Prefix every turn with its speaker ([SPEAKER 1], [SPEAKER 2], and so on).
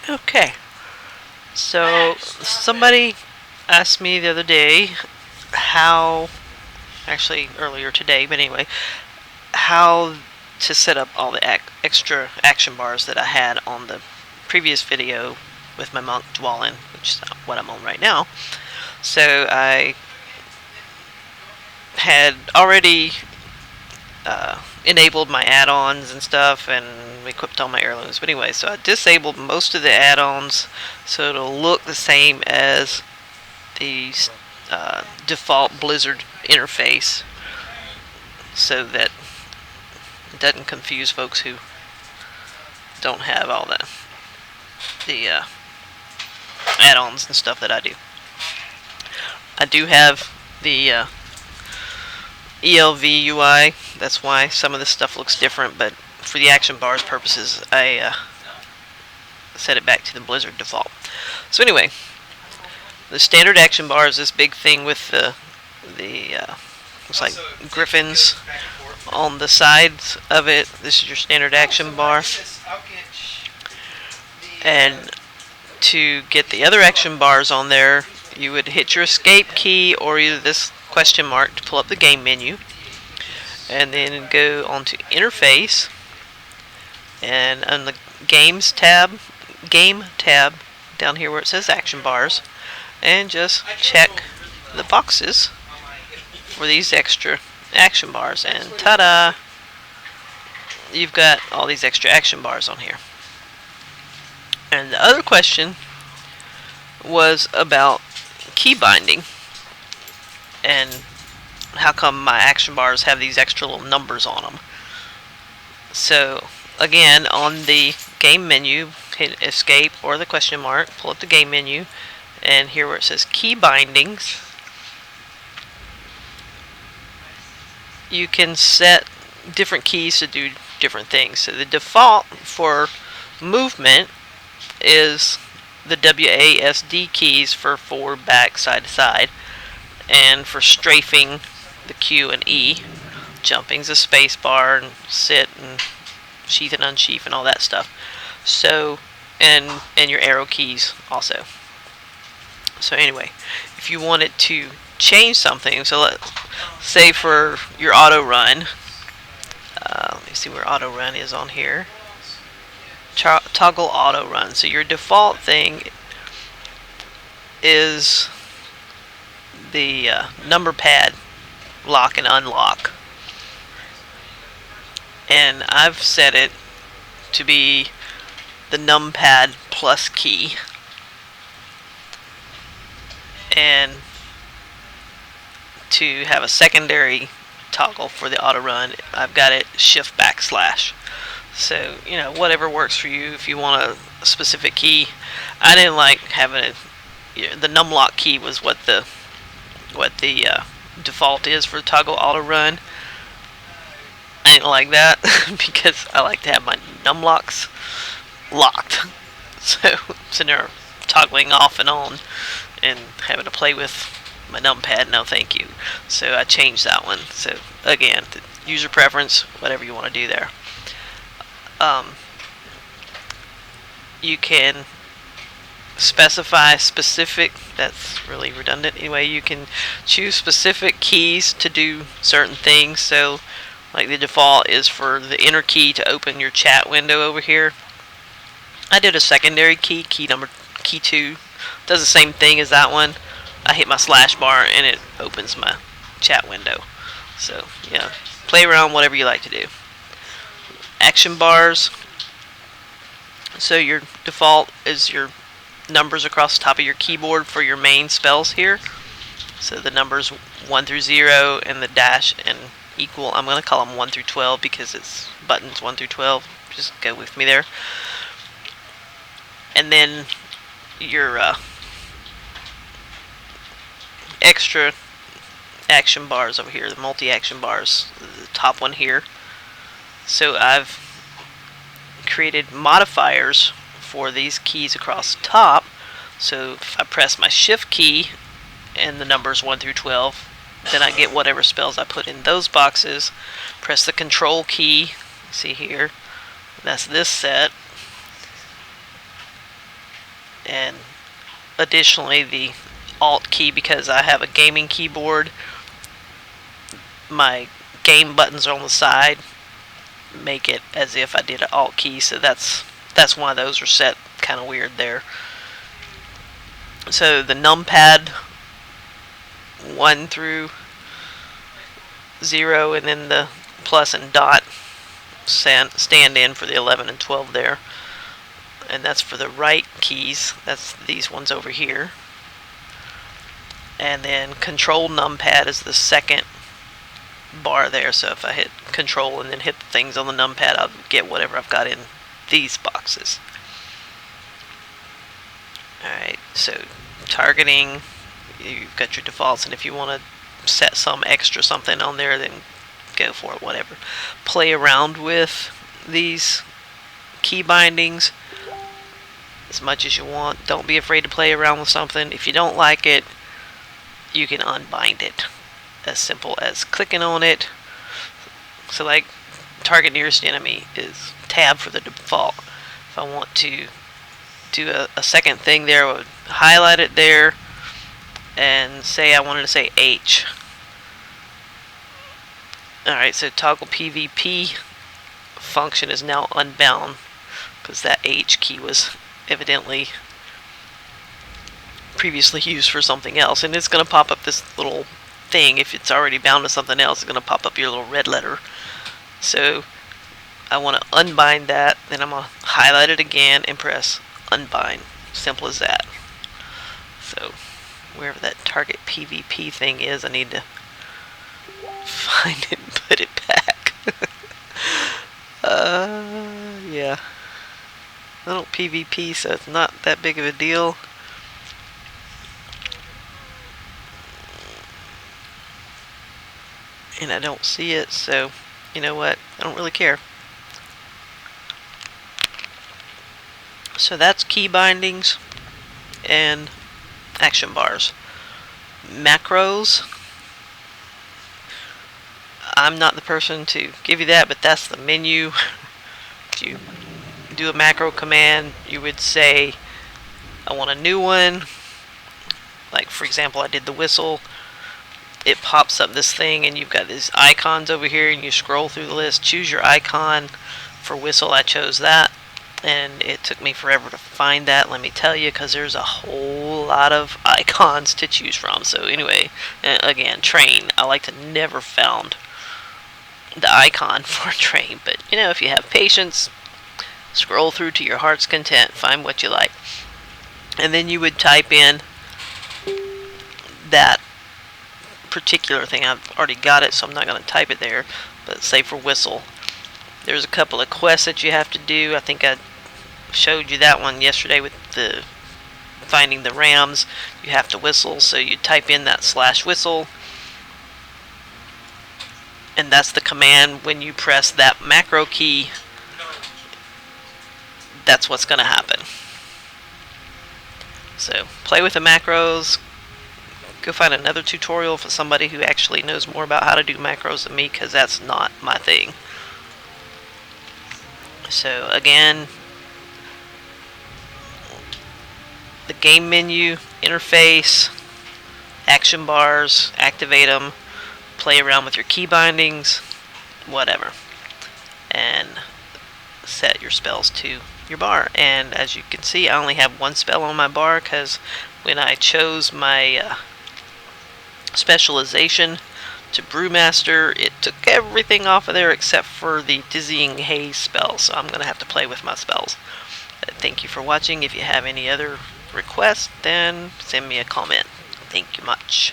[SPEAKER 1] Okay, so somebody asked me the other day how, actually earlier today, but anyway, how to set up all the extra action bars that I had on the previous video with my monk dwelling, which is what I'm on right now. So I had already enabled my add-ons and stuff and equipped all my heirlooms. But anyway, so I disabled most of the add-ons so it'll look the same as the default Blizzard interface, so that it doesn't confuse folks who don't have all the add-ons and stuff that I do. I do have the ELV UI. That's why some of this stuff looks different, but for the action bars purposes, I set it back to the Blizzard default. So anyway, the standard action bar is this big thing with the looks like griffins on the sides of it. This is your standard action bar. And to get the other action bars on there, you would hit your escape key or either this question mark to pull up the game menu, and then go onto interface, and on the game tab down here where it says action bars, and just check the boxes for these extra action bars, and ta-da, you've got all these extra action bars on here. And the other question was about key binding and how come my action bars have these extra little numbers on them. So again, on the game menu, hit escape or the question mark, pull up the game menu, and here where it says key bindings, you can set different keys to do different things. So the default for movement is the WASD keys for forward, back, side to side, and for strafing, the Q and E. Jumping's a space bar, and sit and sheath and unsheath and all that stuff. So and your arrow keys also. So anyway, if you wanted to change something, so let's say for your auto run, let me see where auto run is on here. Toggle auto run. So your default thing is the number pad lock and unlock, and I've set it to be the numpad plus key, and to have a secondary toggle for the auto run, I've got it shift backslash. So, you know, whatever works for you. If you want a specific key, I didn't like having it. The numlock key was what the default is for toggle auto run. I didn't like that because I like to have my numlocks locked. So sitting there toggling off and on and having to play with my numpad, no thank you. So I changed that one. So again, user preference, whatever you want to do there. You can specify specific, that's really redundant anyway, you can choose specific keys to do certain things. So like the default is for the enter key to open your chat window over here. I did a secondary key 2, does the same thing as that one. I hit my slash bar and it opens my chat window. So yeah, play around, whatever you like to do. Action bars, so your default is your numbers across the top of your keyboard for your main spells here. So the numbers 1 through 0 and the dash and equal, I'm going to call them 1 through 12 because it's buttons 1 through 12. Just go with me there. And then your extra action bars over here, the multi-action bars, the top one here. So I've created modifiers for these keys across the top. So if I press my shift key and the numbers 1 through 12, then I get whatever spells I put in those boxes. Press the control key, see here, that's this set, And additionally, the Alt key, because I have a gaming keyboard, my game buttons are on the side, make it as if I did an Alt key, so that's why those are set kind of weird there. So the numpad 1 through 0, and then the plus and dot stand in for the 11 and 12 there. And that's for the right keys. That's these ones over here. And then control numpad is the second bar there. So if I hit control and then hit the things on the numpad, I'll get whatever I've got in these boxes. Alright, so targeting, you've got your defaults, and if you want to set some extra something on there, then go for it, whatever. Play around with these key bindings as much as you want. Don't be afraid to play around with something. If you don't like it, you can unbind it. As simple as clicking on it. So like target nearest enemy is tab for the default. If I want to do a second thing there, I would highlight it there and say I wanted to say H. Alright, so toggle PvP function is now unbound because that H key was evidently previously used for something else, and it's going to pop up this little thing. If it's already bound to something else, it's going to pop up your little red letter. So I want to unbind that, then I'm going to highlight it again and press unbind. Simple as that. So wherever that target PvP thing is, I need to find it and put it back. Yeah. I don't PvP, so it's not that big of a deal. And I don't see it, so you know what? I don't really care. So that's key bindings and action bars. Macros, I'm not the person to give you that, but that's the menu. If you do a macro command, you would say I want a new one. Like for example, I did the whistle. It pops up this thing and you've got these icons over here, and you scroll through the list, choose your icon. For whistle, I chose that, and it took me forever to find that, let me tell you, because there's a whole lot of icons to choose from. So anyway, again, train, I like to never found the icon for train, but you know, if you have patience, scroll through to your heart's content, find what you like, and then you would type in that particular thing. I've already got it, so I'm not going to type it there, but say for whistle, there's a couple of quests that you have to do. I think I showed you that one yesterday with the finding the rams. You have to whistle, so you type in that /whistle, and that's the command. When you press that macro key, that's what's going to happen. So play with the macros. Go find another tutorial for somebody who actually knows more about how to do macros than me, because that's not my thing. So again, the game menu, interface, action bars, activate them, play around with your key bindings, whatever, and set your spells to your bar. And as you can see, I only have one spell on my bar, because when I chose my specialization to Brewmaster, it took everything off of there except for the Dizzying Haze spell, so I'm going to have to play with my spells. Thank you for watching. If you have any other requests, then send me a comment. Thank you much.